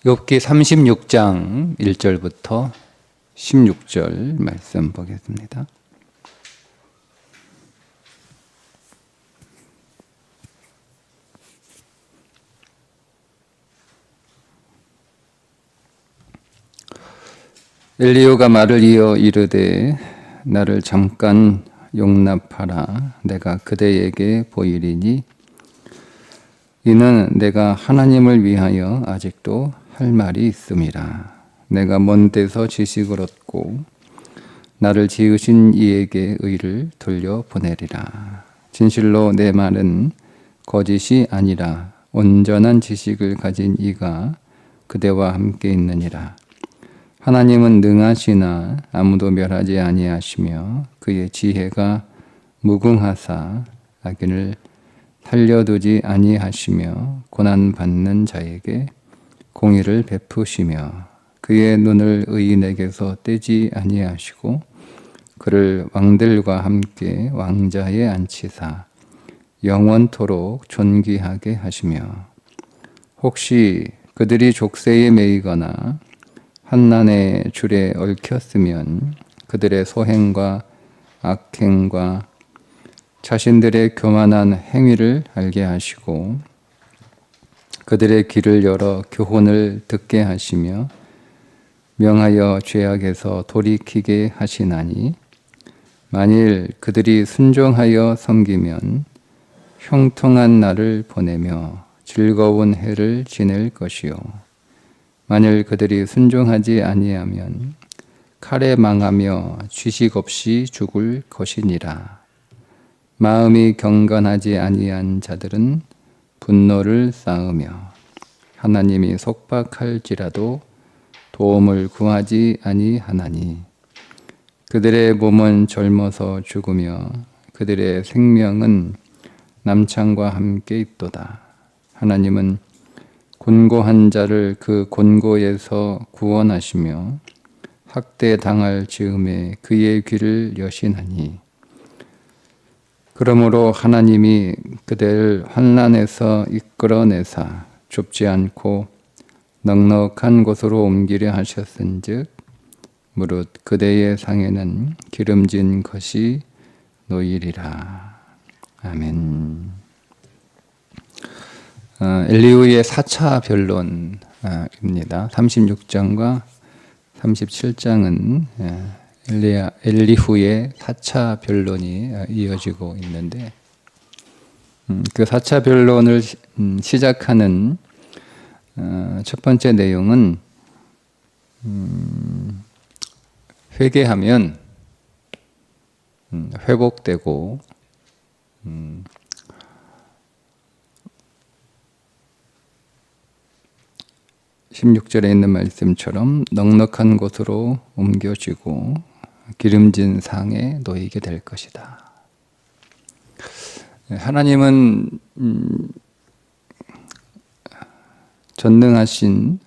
욥기 36장 1절부터 16절 말씀 보겠습니다. 엘리후가 말을 이어 이르되 나를 잠깐 용납하라. 내가 그대에게 보이리니 이는 내가 하나님을 위하여 아직도 할 말이 있음이라. 내가 먼 데서 지식을 얻고 나를 지으신 이에게 의를 돌려보내리라. 진실로 내 말은 거짓이 아니라 온전한 지식을 가진 이가 그대와 함께 있느니라. 하나님은 능하시나 아무도 멸하지 아니하시며 그의 지혜가 무궁하사 악인을 살려두지 아니하시며 고난받는 자에게 공의를 베푸시며 그의 눈을 의인에게서 떼지 아니하시고 그를 왕들과 함께 왕자에 앉히사 영원토록 존귀하게 하시며 혹시 그들이 족쇄에 매이거나 환난의 줄에 얽혔으면 그들의 소행과 악행과 자신들의 교만한 행위를 알게 하시고 그들의 귀를 열어 교훈을 듣게 하시며 명하여 죄악에서 돌이키게 하시나니 만일 그들이 순종하여 섬기면 형통한 날을 보내며 즐거운 해를 지낼 것이요 만일 그들이 순종하지 아니하면 칼에 망하며 지식 없이 죽을 것이니라. 마음이 경건하지 아니한 자들은 분노를 쌓으며 하나님이 속박할지라도 도움을 구하지 아니하나니 그들의 몸은 젊어서 죽으며 그들의 생명은 남창과 함께 있도다. 하나님은 곤고한 자를 그 곤고에서 구원하시며 학대당할 즈음에 그의 귀를 여시나니 그러므로 하나님이 그들을 환난에서 이끌어내사 좁지 않고 넉넉한 곳으로 옮기려 하셨은즉 무릇 그대의 상에는 기름진 것이 놓이리라. 아멘. 엘리후의 4차 변론입니다. 36장과 37장은 엘리후의 4차 변론이 이어지고 있는데 그 4차 변론을 시작하는 첫 번째 내용은 회개하면 회복되고 16절에 있는 말씀처럼 넉넉한 곳으로 옮겨지고 기름진 상에 놓이게 될 것이다. 하나님은 전능하신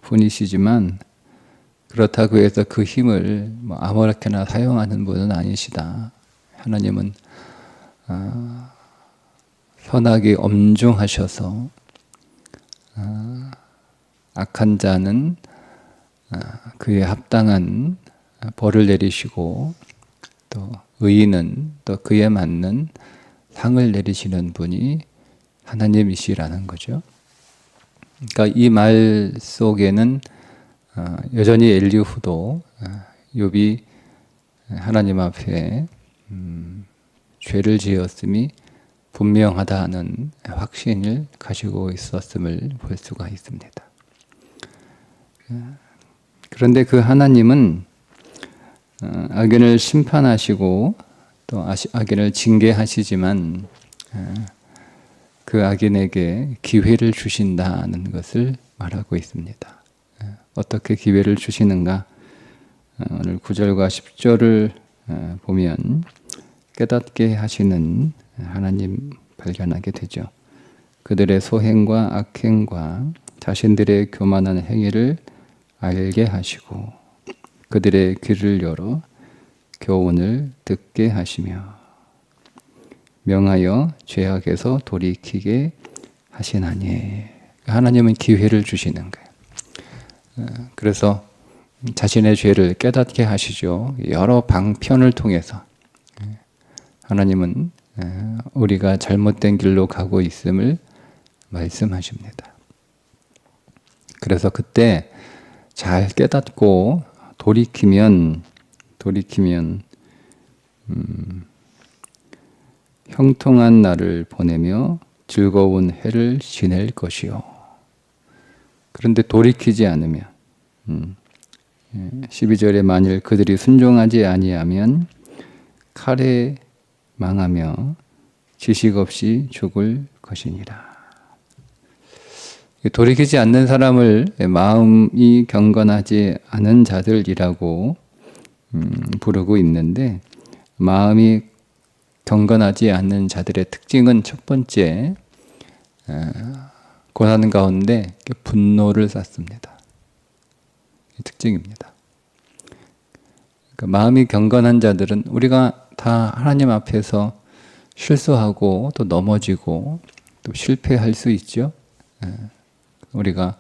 분이시지만 그렇다고 해서 그 힘을 아무렇게나 사용하는 분은 아니시다. 하나님은 선악이 엄중하셔서 악한 자는 그에 합당한 벌을 내리시고 또 의인은 또 그에 맞는 상을 내리시는 분이 하나님이시라는 거죠. 그러니까 이 말 속에는 여전히 엘리후도 욥이 하나님 앞에 죄를 지었음이 분명하다는 확신을 가지고 있었음을 볼 수가 있습니다. 그런데 그 하나님은 악인을 심판하시고 또 악인을 징계하시지만 그 악인에게 기회를 주신다는 것을 말하고 있습니다. 어떻게 기회를 주시는가? 오늘 9절과 10절을 보면 깨닫게 하시는 하나님 발견하게 되죠. 그들의 소행과 악행과 자신들의 교만한 행위를 알게 하시고 그들의 귀를 열어 교훈을 듣게 하시며 명하여 죄악에서 돌이키게 하시나니. 하나님은 기회를 주시는 거예요. 그래서 자신의 죄를 깨닫게 하시죠. 여러 방편을 통해서 하나님은 우리가 잘못된 길로 가고 있음을 말씀하십니다. 그래서 그때 잘 깨닫고 돌이키면 형통한 날을 보내며 즐거운 해를 지낼 것이요. 그런데 돌이키지 않으면 12절에 만일 그들이 순종하지 아니하면 칼에 망하며 지식 없이 죽을 것이니라. 돌이키지 않는 사람을 마음이 경건하지 않은 자들이라고 부르고 있는데, 마음이 경건하지 않는 자들의 특징은 첫 번째, 고난 가운데 분노를 쌓습니다. 특징입니다. 그러니까 마음이 경건한 자들은 우리가 다 하나님 앞에서 실수하고 또 넘어지고 또 실패할 수 있죠. 우리가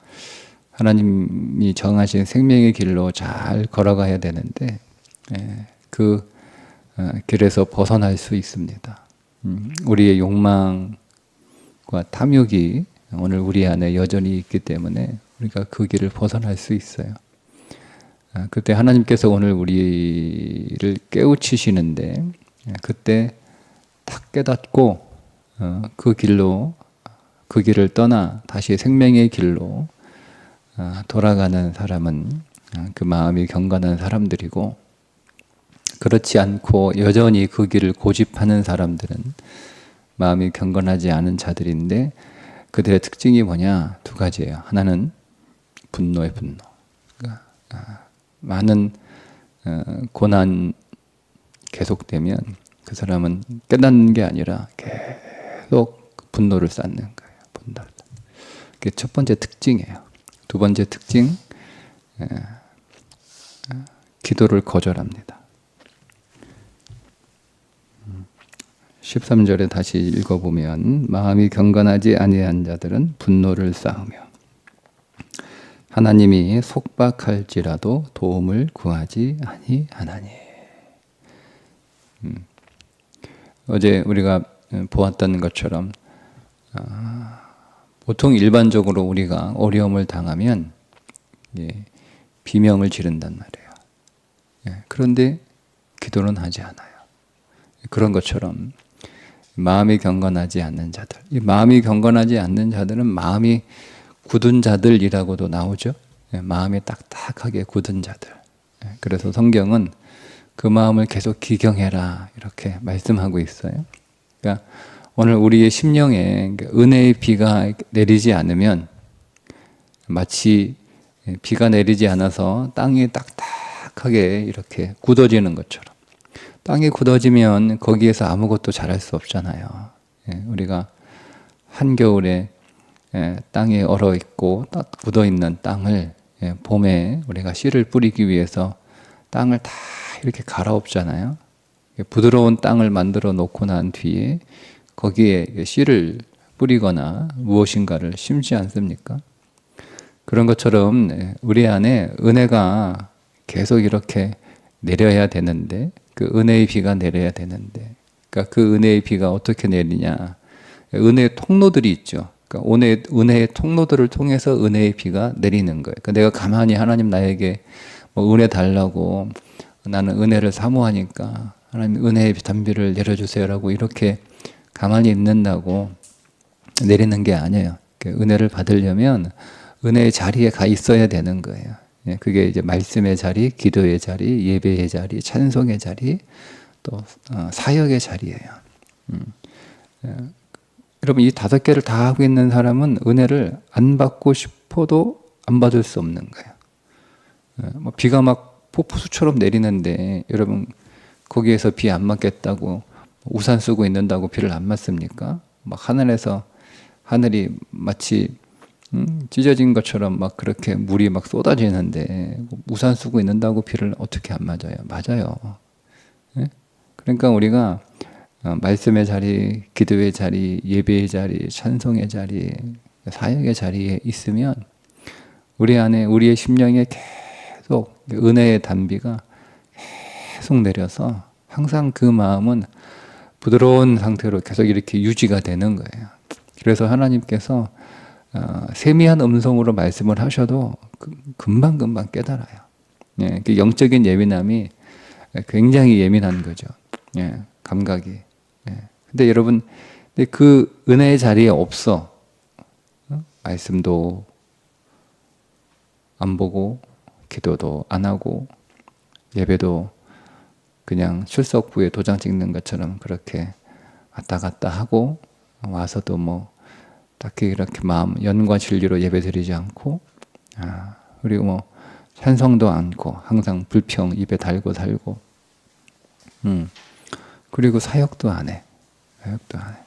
하나님이 정하신 생명의 길로 잘 걸어가야 되는데 그 길에서 벗어날 수 있습니다. 우리의 욕망과 탐욕이 오늘 우리 안에 여전히 있기 때문에 우리가 그 길을 벗어날 수 있어요. 그때 하나님께서 오늘 우리를 깨우치시는데 그때 탁 깨닫고 그 길을 떠나 다시 생명의 길로 돌아가는 사람은 그 마음이 경건한 사람들이고, 그렇지 않고 여전히 그 길을 고집하는 사람들은 마음이 경건하지 않은 자들인데, 그들의 특징이 뭐냐? 두 가지예요. 하나는 분노의 분노. 그러니까 많은 고난 계속되면 그 사람은 깨닫는 게 아니라 계속 분노를 쌓는 거예요. 분노를. 그게 첫 번째 특징이에요. 두 번째 특징, 기도를 거절합니다. 13절에 다시 읽어보면 마음이 경건하지 아니한 자들은 분노를 쌓으며 하나님이 속박할지라도 도움을 구하지 아니하나니. 어제 우리가 보았던 것처럼 보통 일반적으로 우리가 어려움을 당하면 비명을 지른단 말이에요. 그런데 기도는 하지 않아요. 그런 것처럼 마음이 경건하지 않는 자들, 이 마음이 경건하지 않는 자들은 마음이 굳은 자들이라고도 나오죠. 마음이 딱딱하게 굳은 자들. 그래서 성경은 그 마음을 계속 기경해라 이렇게 말씀하고 있어요. 그러니까 오늘 우리의 심령에 은혜의 비가 내리지 않으면 마치 비가 내리지 않아서 땅이 딱딱하게 이렇게 굳어지는 것처럼, 땅이 굳어지면 거기에서 아무것도 자랄 수 없잖아요. 우리가 한겨울에 땅에 얼어있고 굳어있는 땅을 봄에 우리가 씨를 뿌리기 위해서 땅을 다 이렇게 갈아엎잖아요. 부드러운 땅을 만들어 놓고 난 뒤에 거기에 씨를 뿌리거나 무엇인가를 심지 않습니까? 그런 것처럼 우리 안에 은혜가 계속 이렇게 내려야 되는데, 그 은혜의 비가 내려야 되는데, 그러니까 그 은혜의 비가 어떻게 내리냐? 은혜의 통로들이 있죠. 그러니까 은혜의 통로들을 통해서 은혜의 비가 내리는 거예요. 그러니까 내가 가만히 하나님 나에게 뭐 은혜 달라고, 나는 은혜를 사모하니까 하나님 은혜의 단비를 내려주세요라고 이렇게 가만히 있는다고 내리는 게 아니에요. 은혜를 받으려면 은혜의 자리에 가 있어야 되는 거예요. 그게 이제 말씀의 자리, 기도의 자리, 예배의 자리, 찬송의 자리, 또 사역의 자리예요. 여러분, 이 5개를 다 하고 있는 사람은 은혜를 안 받고 싶어도 안 받을 수 없는 거예요. 뭐 비가 막 폭포수처럼 내리는데 여러분 거기에서 비 안 맞겠다고 우산 쓰고 있는다고 비를 안 맞습니까? 막 하늘이 마치 찢어진 것처럼 막 그렇게 물이 막 쏟아지는데 우산 쓰고 있는다고 비를 어떻게 안 맞아요? 맞아요. 그러니까 우리가 말씀의 자리, 기도의 자리, 예배의 자리, 찬송의 자리, 사역의 자리에 있으면 우리 안에 우리의 심령에 계속 은혜의 단비가 계속 내려서 항상 그 마음은 부드러운 상태로 계속 이렇게 유지가 되는 거예요. 그래서 하나님께서 세미한 음성으로 말씀을 하셔도 금방금방 깨달아요. 예, 그 영적인 예민함이 굉장히 예민한 거죠. 예, 감각이. 예. 근데 여러분, 근데 그 은혜의 자리에 없어. 말씀도 안 보고, 기도도 안 하고, 예배도 그냥 출석부에 도장 찍는 것처럼 그렇게 왔다 갔다 하고, 와서도 뭐, 딱히 이렇게 마음, 연과 진리로 예배 드리지 않고, 그리고 뭐, 찬성도 않고, 항상 불평 입에 달고 살고, 그리고 사역도 안 해. 사역도 안 해.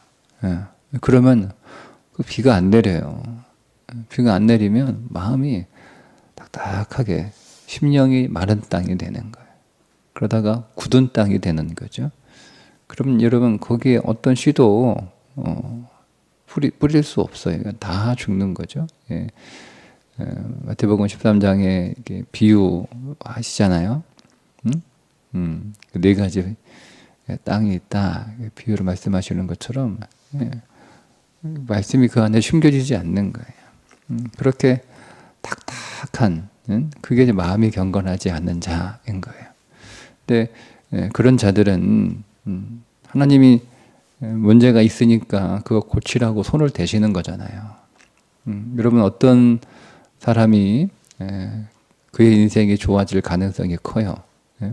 예. 그러면 그 비가 안 내려요. 비가 안 내리면 마음이 딱딱하게 심령이 마른 땅이 되는 거예요. 그러다가 굳은 땅이 되는 거죠. 그럼 여러분 거기에 어떤 씨도 뿌릴 수 없어요. 다 죽는 거죠. 예. 마태복음 13장에 비유 하시잖아요. 네 가지 땅이 있다. 비유로 말씀하시는 것처럼 말씀이 그 안에 숨겨지지 않는 거예요. 그렇게 탁탁한 그게 이제 마음이 경건하지 않는 자인 거예요. 근데 그런 자들은 하나님이 문제가 있으니까 그거 고치라고 손을 대시는 거잖아요. 여러분 어떤 사람이 그의 인생이 좋아질 가능성이 커요.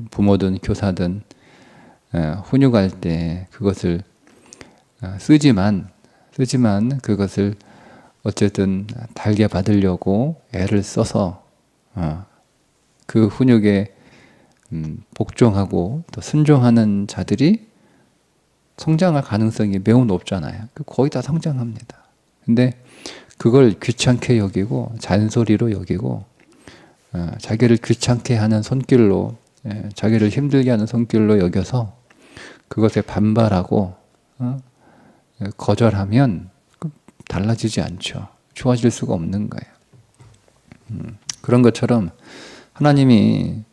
부모든 교사든 훈육할 때 그것을 쓰지만 그것을 어쨌든 달게 받으려고 애를 써서 그 훈육에 복종하고 또 순종하는 자들이 성장할 가능성이 매우 높잖아요. 거의 다 성장합니다. 근데 그걸 귀찮게 여기고 잔소리로 여기고 자기를 귀찮게 하는 손길로 자기를 힘들게 하는 손길로 여겨서 그것에 반발하고 거절하면 달라지지 않죠. 좋아질 수가 없는 거예요. 그런 것처럼 하나님이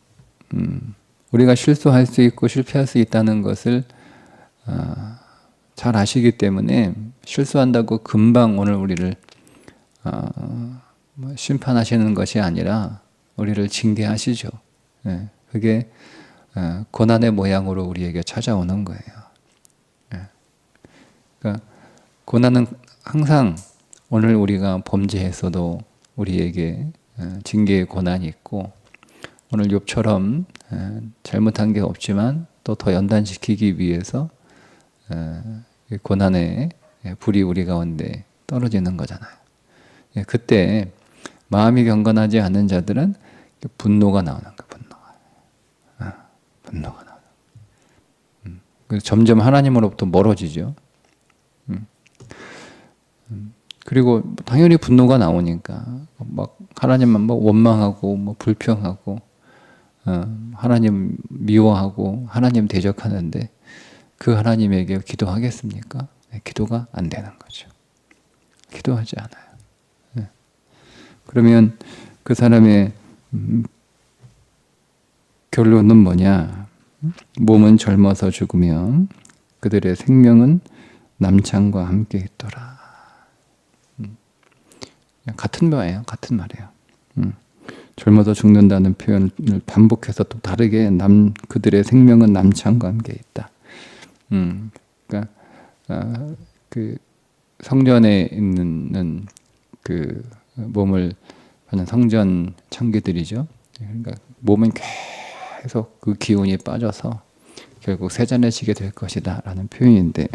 우리가 실수할 수 있고 실패할 수 있다는 것을 잘 아시기 때문에 실수한다고 금방 오늘 우리를 심판하시는 것이 아니라 우리를 징계하시죠. 그게 고난의 모양으로 우리에게 찾아오는 거예요. 그러니까 고난은 항상 오늘 우리가 범죄했어도 우리에게 징계의 고난이 있고 오늘 욥처럼 잘못한 게 없지만 또 더 연단시키기 위해서 고난의 불이 우리 가운데 떨어지는 거잖아요. 그때 마음이 경건하지 않는 자들은 분노가 나오는 거예요. 분노가 나오는 거예요. 그래서 점점 하나님으로부터 멀어지죠. 그리고 당연히 분노가 나오니까 막 하나님만 뭐 원망하고 뭐 불평하고 하나님 미워하고 하나님 대적하는데 그 하나님에게 기도하겠습니까? 기도가 안 되는 거죠. 기도하지 않아요. 그러면 그 사람의 결론은 뭐냐? 몸은 젊어서 죽으며 그들의 생명은 남창과 함께 있더라. 같은 말이에요. 같은 말이에요. 젊어서 죽는다는 표현을 반복해서 또 다르게 그들의 생명은 남창과 함께 있다. 그러니까 그 성전에 있는 그 몸을 하는 성전 창기들이죠. 그러니까 몸은 계속 그 기운이 빠져서 결국 세잔해지게 될 것이다라는 표현인데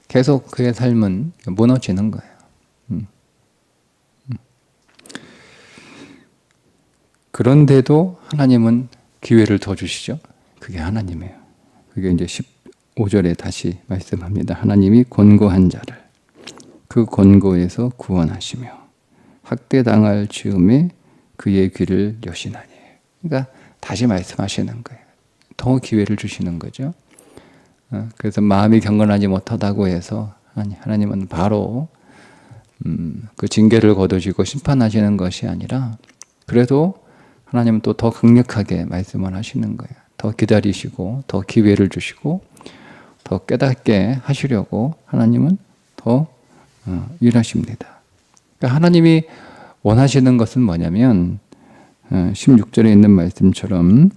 계속 그의 삶은 무너지는 거예요. 그런데도 하나님은 기회를 더 주시죠. 그게 하나님이에요. 그게 이제 15절에 다시 말씀합니다. 하나님이 권고한 자를 그 권고에서 구원하시며 학대당할 즈음에 그의 귀를 여시나니. 그러니까 다시 말씀하시는 거예요. 더 기회를 주시는 거죠. 그래서 마음이 경건하지 못하다고 해서 하나님은 바로 그 징계를 거두시고 심판하시는 것이 아니라 그래도 하나님은 또 더 강력하게 말씀을 하시는 거예요. 더 기다리시고 더 기회를 주시고 더 깨닫게 하시려고 하나님은 더 일하십니다. 그러니까 하나님이 원하시는 것은 뭐냐면 16절에 있는 말씀처럼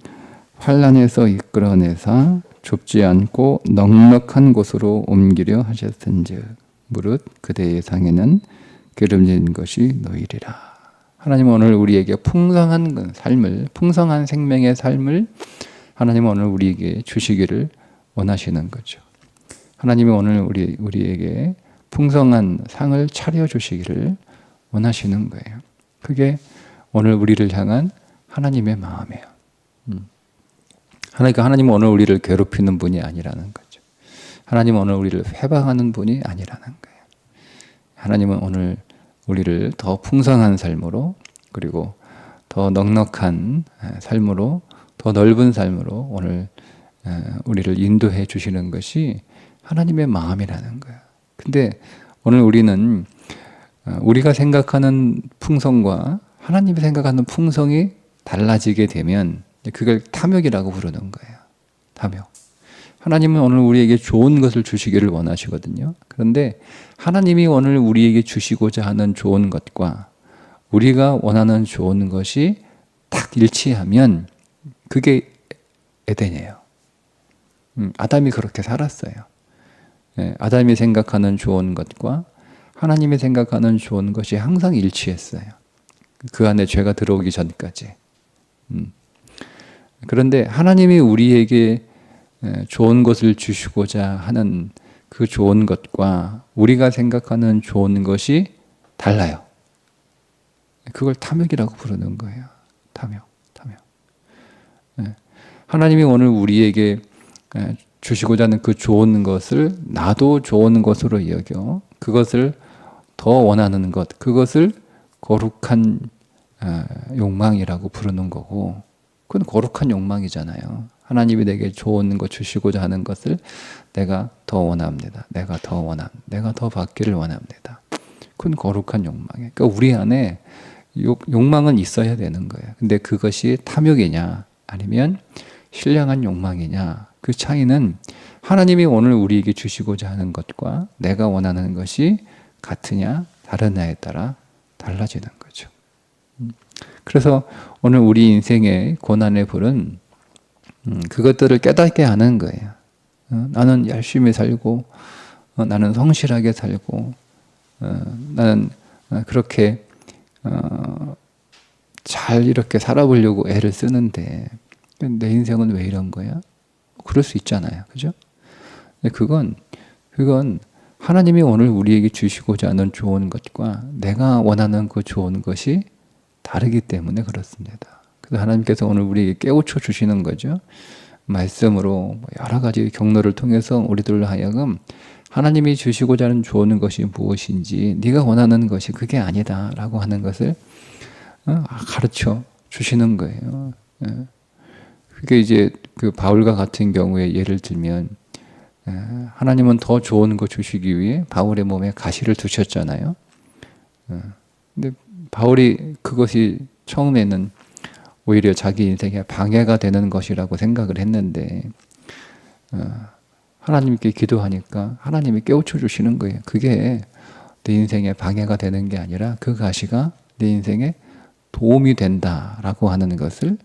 환난에서 이끌어내사 좁지 않고 넉넉한 곳으로 옮기려 하셨은즉 무릇 그대의 상에는 기름진 것이 놓이리라. 하나님은 오늘 우리에게 풍성한 삶을, 풍성한 생명의 삶을 하나님은 오늘 우리에게 주시기를 원하시는 거죠. 하나님이 오늘 우리에게 풍성한 상을 차려주시기를 원하시는 거예요. 그게 오늘 우리를 향한 하나님의 마음이에요. 그러니까 하나님은 오늘 우리를 괴롭히는 분이 아니라는 거죠. 하나님은 오늘 우리를 회방하는 분이 아니라는 거예요. 하나님은 오늘 우리를 더 풍성한 삶으로 그리고 더 넉넉한 삶으로 더 넓은 삶으로 오늘 우리를 인도해 주시는 것이 하나님의 마음이라는 거예요. 근데 오늘 우리는 우리가 생각하는 풍성과 하나님이 생각하는 풍성이 달라지게 되면 그걸 탐욕이라고 부르는 거예요. 탐욕. 하나님은 오늘 우리에게 좋은 것을 주시기를 원하시거든요. 그런데 하나님이 오늘 우리에게 주시고자 하는 좋은 것과 우리가 원하는 좋은 것이 딱 일치하면 그게 에덴이에요. 아담이 그렇게 살았어요. 아담이 생각하는 좋은 것과 하나님이 생각하는 좋은 것이 항상 일치했어요. 그 안에 죄가 들어오기 전까지. 그런데 하나님이 우리에게 좋은 것을 주시고자 하는 그 좋은 것과 우리가 생각하는 좋은 것이 달라요. 그걸 탐욕이라고 부르는 거예요. 탐욕. 하나님이 오늘 우리에게 주시고자 하는 그 좋은 것을 나도 좋은 것으로 여겨 그것을 더 원하는 것, 그것을 거룩한 욕망이라고 부르는 거고, 그건 거룩한 욕망이잖아요. 하나님이 내게 좋은 것 주시고자 하는 것을 내가 더 원합니다. 내가 더 받기를 원합니다. 그건 거룩한 욕망이에요. 그러니까 우리 안에 욕망은 있어야 되는 거예요. 근데 그것이 탐욕이냐 아니면 신령한 욕망이냐, 그 차이는 하나님이 오늘 우리에게 주시고자 하는 것과 내가 원하는 것이 같으냐 다르냐에 따라 달라지는 거죠. 그래서 오늘 우리 인생의 고난의 불은 그것들을 깨닫게 하는 거예요. 나는 열심히 살고 나는 성실하게 살고 나는 그렇게 잘 이렇게 살아보려고 애를 쓰는데 내 인생은 왜 이런 거야? 그럴 수 있잖아요. 그죠? 근데 그건 하나님이 오늘 우리에게 주시고자 하는 좋은 것과 내가 원하는 그 좋은 것이 다르기 때문에 그렇습니다. 그래서 하나님께서 오늘 우리에게 깨우쳐 주시는 거죠. 말씀으로 여러 가지 경로를 통해서 우리들로 하여금 하나님이 주시고자 하는 좋은 것이 무엇인지 네가 원하는 것이 그게 아니다라고 하는 것을 가르쳐 주시는 거예요. 그게 이제 그 바울과 같은 경우에 예를 들면 하나님은 더 좋은 거 주시기 위해 바울의 몸에 가시를 두셨잖아요. 근데 바울이 그것이 처음에는 오히려 자기 인생에 방해가 되는 것이라고 생각을 했는데 하나님께 기도하니까 하나님이 깨우쳐 주시는 거예요. 그게 내 인생에 방해가 되는 게 아니라 그 가시가 내 인생에 도움이 된다라고 하는 것을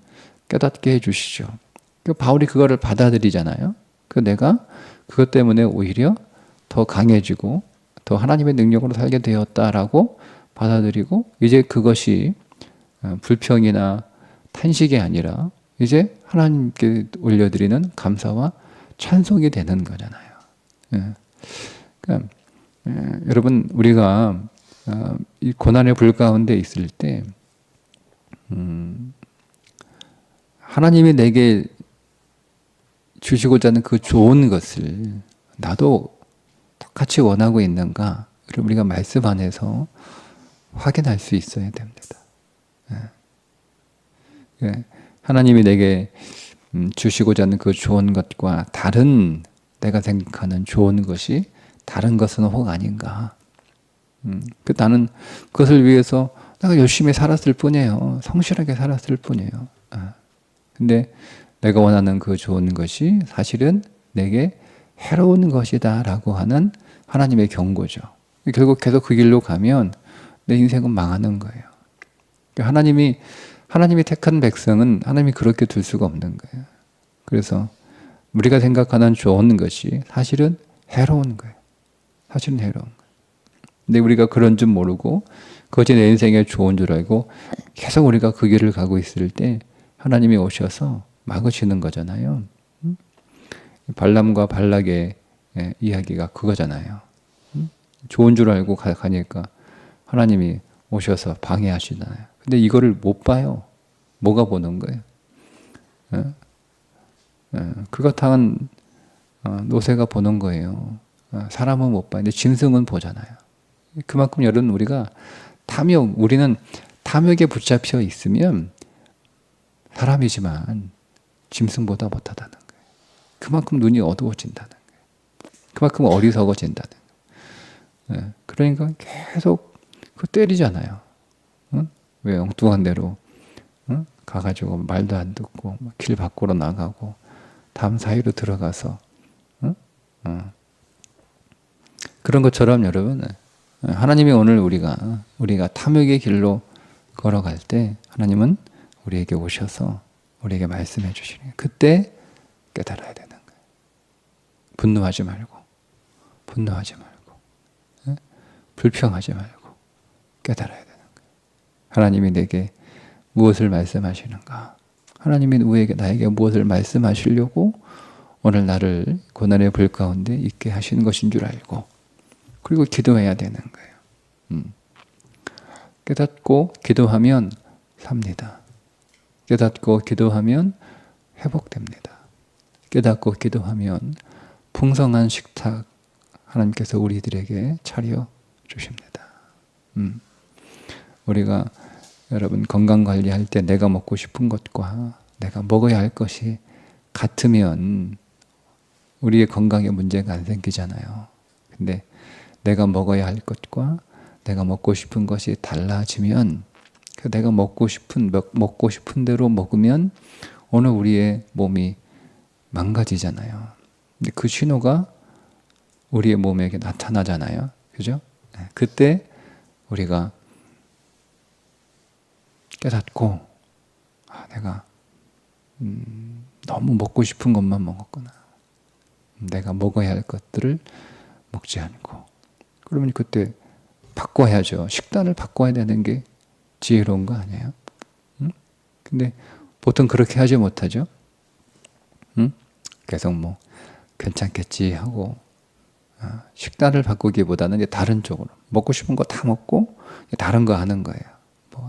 깨닫게 해주시죠. 바울이 그거를 받아들이잖아요. 내가 그것 때문에 오히려 더 강해지고 더 하나님의 능력으로 살게 되었다라고 받아들이고 이제 그것이 불평이나 탄식이 아니라 이제 하나님께 올려드리는 감사와 찬송이 되는 거잖아요. 그러니까 여러분 우리가 이 고난의 불 가운데 있을 때 하나님이 내게 주시고자 하는 그 좋은 것을 나도 똑같이 원하고 있는가 우리가 말씀 안에서 확인할 수 있어야 됩니다. 하나님이 내게 주시고자 하는 그 좋은 것과 다른 내가 생각하는 좋은 것이 다른 것은 혹 아닌가. 나는 그것을 위해서 내가 열심히 살았을 뿐이에요. 성실하게 살았을 뿐이에요. 근데 내가 원하는 그 좋은 것이 사실은 내게 해로운 것이다 라고 하는 하나님의 경고죠. 결국 계속 그 길로 가면 내 인생은 망하는 거예요. 하나님이 택한 백성은 하나님이 그렇게 둘 수가 없는 거예요. 그래서 우리가 생각하는 좋은 것이 사실은 해로운 거예요. 사실은 해로운 거예요. 근데 우리가 그런 줄 모르고 그것이 내 인생에 좋은 줄 알고 계속 우리가 그 길을 가고 있을 때 하나님이 오셔서 막으시는 거잖아요. 발람과 발락의 이야기가 그거잖아요. 좋은 줄 알고 가니까 하나님이 오셔서 방해하시잖아요. 근데 이거를 못 봐요. 뭐가 보는 거예요? 그렇다면 노새가 보는 거예요. 사람은 못 봐요. 근데 짐승은 보잖아요. 그만큼 여러분 우리가 우리는 탐욕에 붙잡혀 있으면 사람이지만 짐승보다 못하다는 거예요. 그만큼 눈이 어두워진다는 거예요. 그만큼 어리석어진다는 거예요. 그러니까 계속 때리잖아요. 왜 엉뚱한 데로 가가지고 말도 안 듣고 길 밖으로 나가고 담 사이로 들어가서 그런 것처럼 여러분 하나님이 오늘 우리가 탐욕의 길로 걸어갈 때 하나님은 우리에게 오셔서 우리에게 말씀해 주시는 거예요. 그때 깨달아야 되는 거예요. 분노하지 말고 불평하지 말고 깨달아야 되는 거예요. 하나님이 내게 무엇을 말씀하시는가? 하나님이 나에게 무엇을 말씀하시려고 오늘 나를 고난의 불 가운데 있게 하시는 것인 줄 알고 그리고 기도해야 되는 거예요. 깨닫고 기도하면 삽니다. 깨닫고 기도하면 회복됩니다. 깨닫고 기도하면 풍성한 식탁 하나님께서 우리들에게 차려 주십니다. 우리가 여러분 건강관리할 때 내가 먹고 싶은 것과 내가 먹어야 할 것이 같으면 우리의 건강에 문제가 안 생기잖아요. 근데 내가 먹어야 할 것과 내가 먹고 싶은 것이 달라지면 내가 먹고 싶은 대로 먹으면 오늘 우리의 몸이 망가지잖아요. 근데 그 신호가 우리의 몸에게 나타나잖아요. 그죠? 그때 우리가 깨닫고 내가 너무 먹고 싶은 것만 먹었구나. 내가 먹어야 할 것들을 먹지 않고 그러면 그때 바꿔야죠. 식단을 바꿔야 되는 게 지혜로운 거 아니에요? 근데 보통 그렇게 하지 못하죠. 계속 괜찮겠지 하고 식단을 바꾸기보다는 이제 다른 쪽으로 먹고 싶은 거 다 먹고 다른 거 하는 거예요.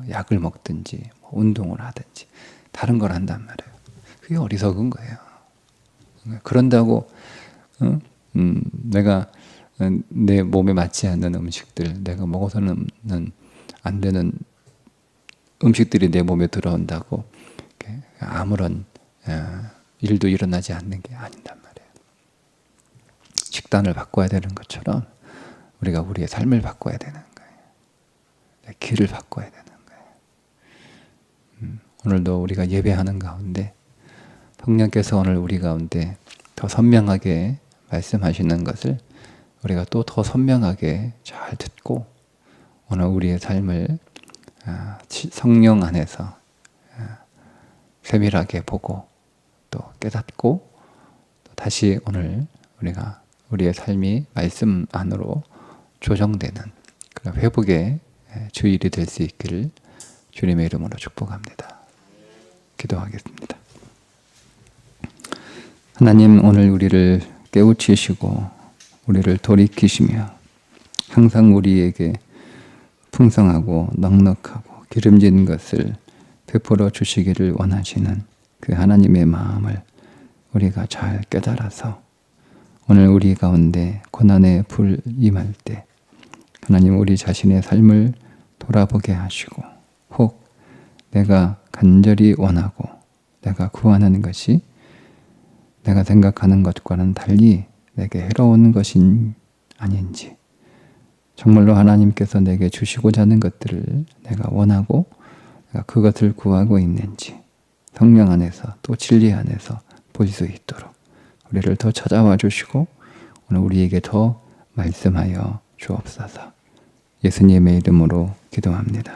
약을 먹든지 운동을 하든지 다른 걸 한단 말이에요. 그게 어리석은 거예요. 그런다고 내가 내 몸에 맞지 않는 음식들, 내가 먹어서는 안 되는 음식들이 내 몸에 들어온다고 아무런 일도 일어나지 않는 게 아닌단 말이에요. 식단을 바꿔야 되는 것처럼 우리가 우리의 삶을 바꿔야 되는 거예요. 길을 바꿔야 되는 거예요. 오늘도 우리가 예배하는 가운데 성령께서 오늘 우리 가운데 더 선명하게 말씀하시는 것을 우리가 또 더 선명하게 잘 듣고 오늘 우리의 삶을 성령 안에서 세밀하게 보고 또 깨닫고 또 다시 오늘 우리가 우리의 삶이 말씀 안으로 조정되는 그런 회복의 주일이 될 수 있기를 주님의 이름으로 축복합니다. 기도하겠습니다. 하나님, 오늘 우리를 깨우치시고 우리를 돌이키시며 항상 우리에게 풍성하고 넉넉하고 기름진 것을 베풀어 주시기를 원하시는 그 하나님의 마음을 우리가 잘 깨달아서 오늘 우리 가운데 고난의 불 임할 때 하나님 우리 자신의 삶을 돌아보게 하시고 혹 내가 간절히 원하고 내가 구하는 것이 내가 생각하는 것과는 달리 내게 해로운 것인 아닌지 정말로 하나님께서 내게 주시고자 하는 것들을 내가 원하고 내가 그것을 구하고 있는지 성령 안에서 또 진리 안에서 볼 수 있도록 우리를 더 찾아와 주시고 오늘 우리에게 더 말씀하여 주옵소서. 예수님의 이름으로 기도합니다.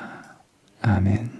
아멘.